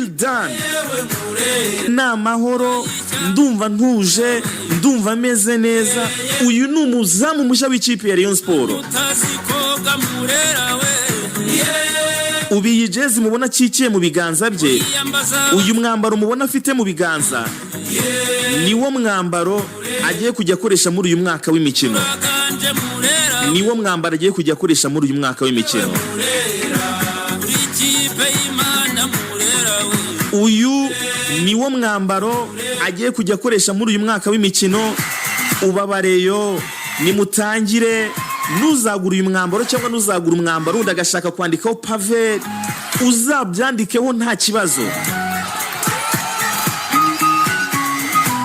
feel done na mahoro ndumva ntuje ndumva ameze neza. Uyu ni umuzamu mushya w'ikipe ya Rayon Sport. Ubi jezi mubona cikiye mu biganza bye, uyu mwambaro mubona afite mu biganza niwo mwambaro agiye kujya akoresha muri uyu mwaka w'imikino. Niwo mwambaro agiye kujya akoresha muri uyu mwaka w'imikino. Uyu niwo mwambaro agiye kujya akoresha muri uyu mwaka w'imikino. Ubabareyo nimutangire, nuzagura uyu mwambaro cyangwa nuzagura umwambaro undi agashaka kwandikaho Pavelh, uzabyandikeho nta kibazo.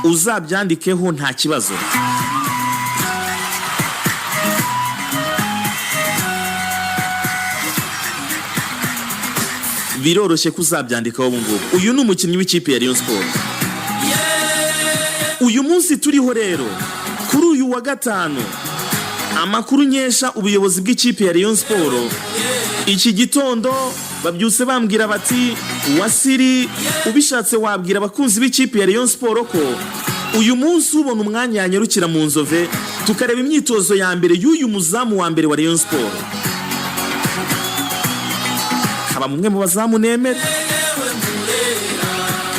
Uzabyandikeho nta kibazo. Biroroshye kuzabyandikaho ubu ngubu. Uyu ni umukinnyi w'ikipe ya Rayon Sport. Uyu munsi turiho rero kuri uyu wa gatanu, amakuru nyesha ubuyobozi bw'ikipe ya Rayon Sport iki gitondo babyutse bambwira bati Wasiri ubishatse wabwira abakunzi b'ikipe ya Rayon Sport ko uyu munsi ubona umwanya yanyarukira mu Nzove tukareba imyitozo ya mbere y'uyu muzamu wa mbere wa Rayon Sport. Haba mumwe mu bazamu nemera,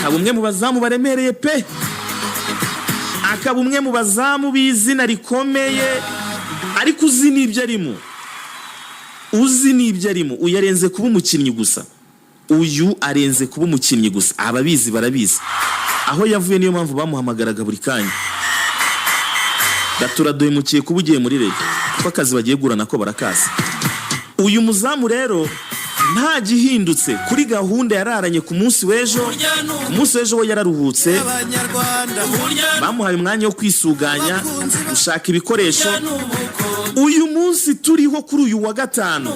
haba umwe mu bazamu baremereye pe, akaba umwe mu bazamu b'izina rikomeye, ariko uzi n'ibyo arimo. Uzi n'ibyo arimo. Uyu arenze kuba umukinnyi gusa. Uyu arenze kuba umukinnyi gusa. Ababizi barabizi. Aho yavuye niyo mpamvu bamuhamagaraga buri kanya. Daturadohemukiye kuba ugiye muri Rayon, kuko akazi bagiye gurana ko barakaza. Uyu muzamu rero nta gihindutse kuri gahunda yararanye ku munsi w'ejo. Umunsi w'ejo we yararuhutse, bamuhaye umwanya wo kwisuganya, gushaka ibikoresho. Uyu munsi turiho kuri uyu wa gatanu,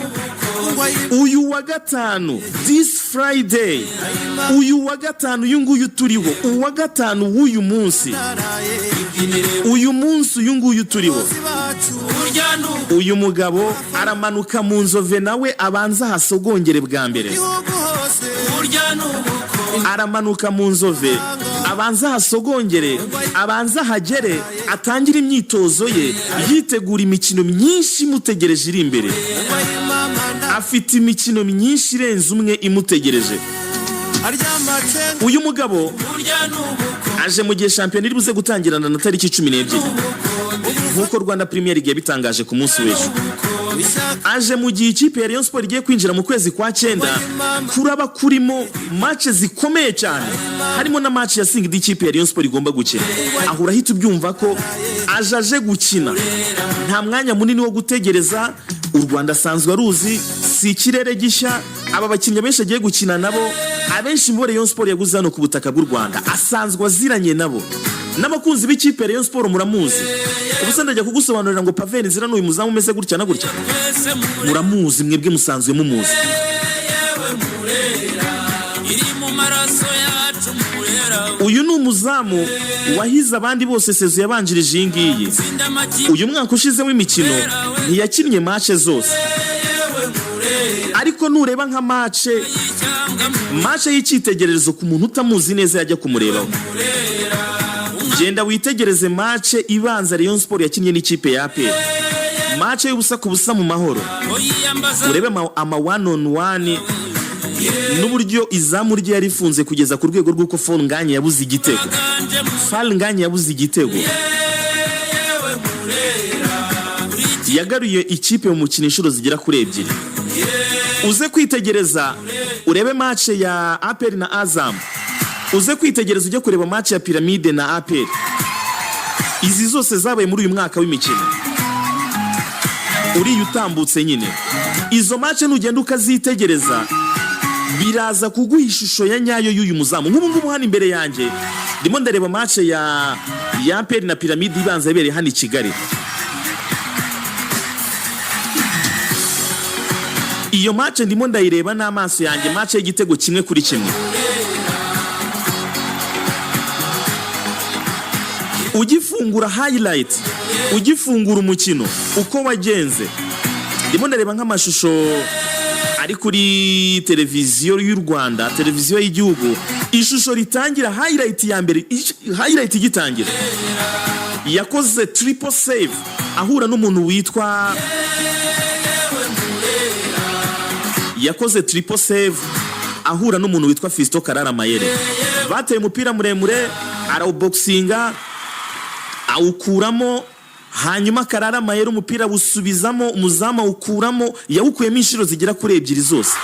uyu wa gatanu, this Friday, uyu wa gatanu uyu nguyu turiho, uwa gatanu w'uyu munsi, uyu munsi uyu nguyu turiho, uyu mugabo aramanuka mu Nzove nawe abanza hasogongere bwa mbere. Aramanuka mu Nzove abanza hasogongere, abanza hagere, atangira imyitozo ye, yitegura imikino myinshi imutegereje iri imbere. Afite imikino myinshi irenze umwe imutegereje. Uyu mugabo aje mu gihe shampiyona iri buze gutangirana na tariki 12 nkuko Rwanda Premier League yabitangaje ku munsi w'ejo. Aje mu gihe ikipe ya Rayon Sport igiye kwinjira mu kwezi kwa 9 kuraba kurimo match zikomeye cyane, harimo na match ya singing ikipe ya Rayon Sport igomba gukina. Ahura hita ubyumva ko ajaje gukina, nta mwanya munini wo gutegereza. U Rwanda asanzwe aruzi, si ikirere gishya. Aba bakinnyi benshi agiye gukina nabo, abenshi muri Rayon Sport yaguze hano ku butaka bw'u Rwanda, asanzwe aziranye nabo. N'abakunzi b'ikipe ya Rayon Sport muramuzi. Ubuse ndajya kugusobanurira ngo Pavelh Nzila n'uyu muzamu umeze gutya na gutya. Muramuzi, mwebwe musanzwe mumuzi. Uyu ni umuzamu wahize abandi bose sezo yabanjirije iyi ngiyi. Uyu mwaka ushize w'imikino ntiyakinnye match zose, ariko nureba nka match y'icyitegererezo ku muntu utamuzi neza yajya kumurebaho. Genda witegereze match ibanza Rayon Sport yakinnye n'ikipe ya APR, match y'ubusa ku busa mu mahoro. Urebe ama 1-on-1 n'uburyo izamu rye yarifunze kugeza ku rwego rw'uko Ngagne yabuze igitego. Ngagne yabuze igitego. Yagaruye ikipe mu mukino inshuro zigera kuri 2. Uze kwitegereza urebe match ya APR na Azam, uze kwitegereza ujye kureba match ya Pyramide na APR. Izi zose zabaye muri uyu mwaka w'imikino. Uri utambutse nyine. Izo match nugenda ukazitegereza biraza kuguha ishusho ya nyayo y'uyu muzamu. Nk'ubu ngubu hano imbere yanjye ndimo ndareba match ya APR na Pyramide ibanza yabereye hano i Kigali. Iyo match ndimo ndayireba n'amaso yanjye, match y'igitego 1-1. Ugifungura highlight, ugifungura umukino uko wagenze, ndimo ndareba nk'amashusho ari kuri televiziyo y'u Rwanda, televiziyo y'igihugu, ishusho ritangira highlight ya mbere, highlight igitangira yakoze triple save ahura n'umuntu witwa Fisto Karara Mayere. Bateye umupira muremure arawuboxinga awukuramo, hanyuma Karara Mayere umupira busubizamo, umuzamu awukuramo, yawukuyemo inshuro zigera kuri ebyiri zose.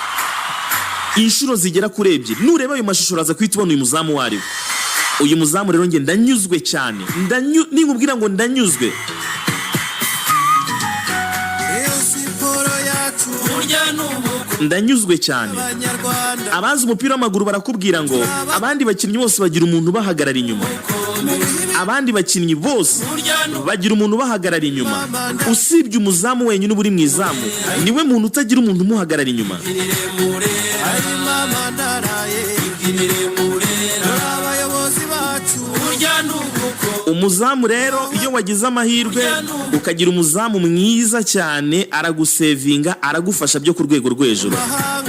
Inshuro zigera kuri ebyiri. Nureba ayo mashusho uraza kwita ubona uyu muzamu wari. Uyu muzamu rero nge ndanyuzwe cyane. Ninkubwira ngo ndanyuzwe. Ndanyuzwe cyane. Abazi umupira w'amaguru barakubwira ngo abandi bakinnyi bose bagira umuntu bahagarara inyuma. Abandi bakinnyi bose bagira umuntu bahagarara inyuma. Usibye umuzamu wenyine uba uri mu izamu, niwe muntu utagira umuntu umuhagarara inyuma. Umuzamu rero iyo wagize amahirwe ukagira umuzamu mwiza cyane, aragusevinga, aragufasha byo ku rwego rw'ejuru.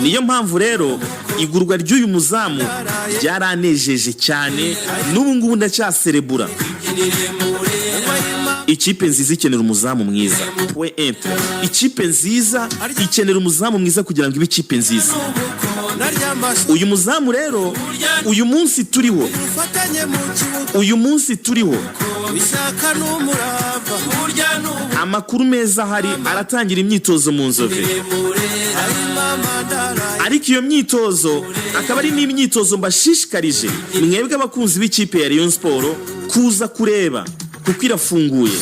Niyo mpamvu rero igurwa ry'uyu muzamu ryaranejeje cyane, n'ubu ngubu ndacyaserebura. Ikipe nziza ikenera umuzamu mwiza. Ikipe nziza ikenera umuzamu mwiza kugira ngo ibe ikipe nziza. Uyu muzamu rero uyu munsi turiho amakuru meza hari, aratangira imyitozo mu Nzove. Ariko iyo myitozo akaba ari n'imyitozo mbashishikarije mwebwe abakunzi b'ikipe ya Rayon Sport kuza kureba, kuko irafunguye.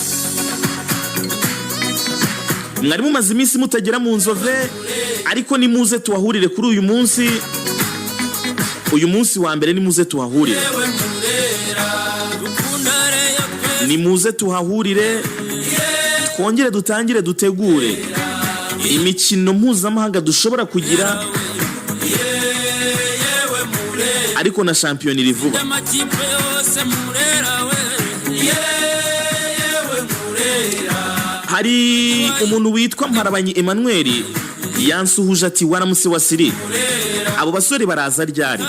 Mwari mumaze iminsi mutagera mu Nzove, ariko nimuze tuhahurire kuri uyu munsi. Uyu munsi wa mbere nimuze tuhahurire. Nimuze tuhahurire, twongere dutangire dutegure imikino mpuzamahanga dushobora kugira, ariko na shampiyona iri vuba. Hari umuntu witwa Mparabanyi Emmanuel yansuhuje ati waramutse Wasiri, abo basore baraza ryari?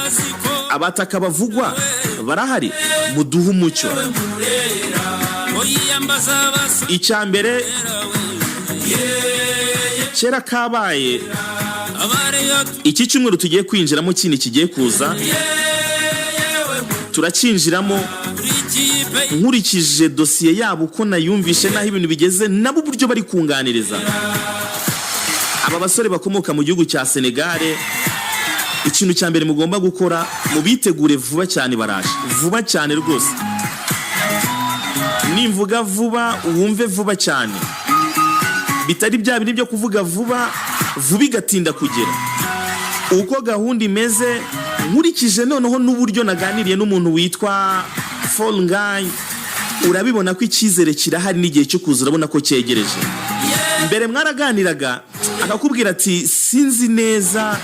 Abataka bavugwa barahari, muduhe umucyo. Icya mbere kera kabaye, iki cyumweru tugiye kwinjiramo, kindi kigiye kuza turakinjiramo nkurikije dosiye yabo uko nayumvishe naho ibintu bigeze, nabo uburyo bari kunganiriza. Aba basore bakomoka mu gihugu cya Senegal, ikintu cya mbere mugomba gukora, mubitegure vuba cyane, baraje vuba cyane rwose. Nimvuga vuba wumve vuba cyane, bitari bya bintu byo kuvuga vuba igatinda kugera. Uko gahunda imeze nkurikije noneho n'uburyo naganiriye n'umuntu witwa Fall Guy, urabibona ko icyizere kirahari n'igihe cyo kuza urabona ko cyegereje. Mbere mwaraganiraga akakubwira ati sinzi neza,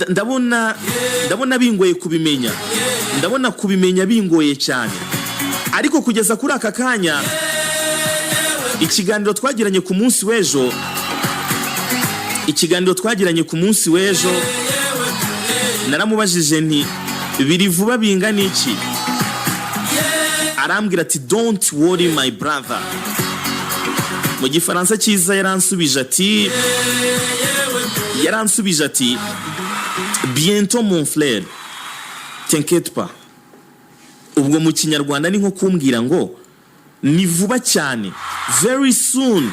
ndabona bingoye kubimenya, ndabona kubimenya bingoye cyane. Ariko kugeza kuri aka kanya, ikiganiro twagiranye ku munsi w'ejo, naramubajije nti biri vuba bingana iki? Arambwira ati don't worry my brother. Mu gifaransa cyiza yaransubije ati bientôt mon frère, t'inquiète pas. Ubwo mu kinyarwanda ni nko kumbwira ngo ni vuba cyane, very soon.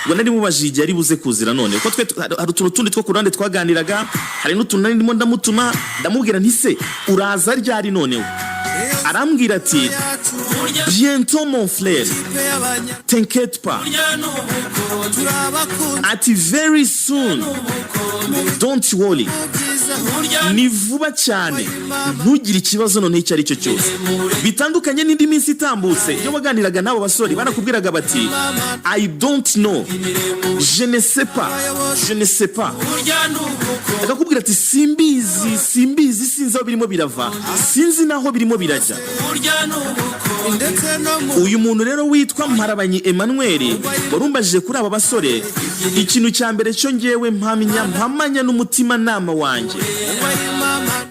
Ngo nari mubajije ari buze kuzira none, ko twe hari utundi two kurande twaganiraga, hari n'utunani ndimo ndamutuma, ndamubwira nti se uraza ryari noneho? Arambwira ati bientôt mon frère, t'inquiète pas. Ati very soon, don't worry. ni vuba cyane, ntugire ikibazo none icyo ari cyo cyose. Bitandukanye n'indi minsi itambutse iyo waganiraga n'abo basore barakubwiraga bati I don't know, je ne sais pas, je ne sais pas. Akakubwira ati simbizi, sinzi aho birimo birava, sinzi naho birimo birajya. Uyu muntu rero witwa Mparabanyi Emmanuel warumbajije kuri aba basore, ikintu cya mbere cyo ngewe mpamanya n'umutima nama wanjye,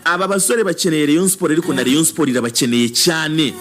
aba basore bakeneye Rayon Sport, ariko na Rayon Sport irabakeneye cyane.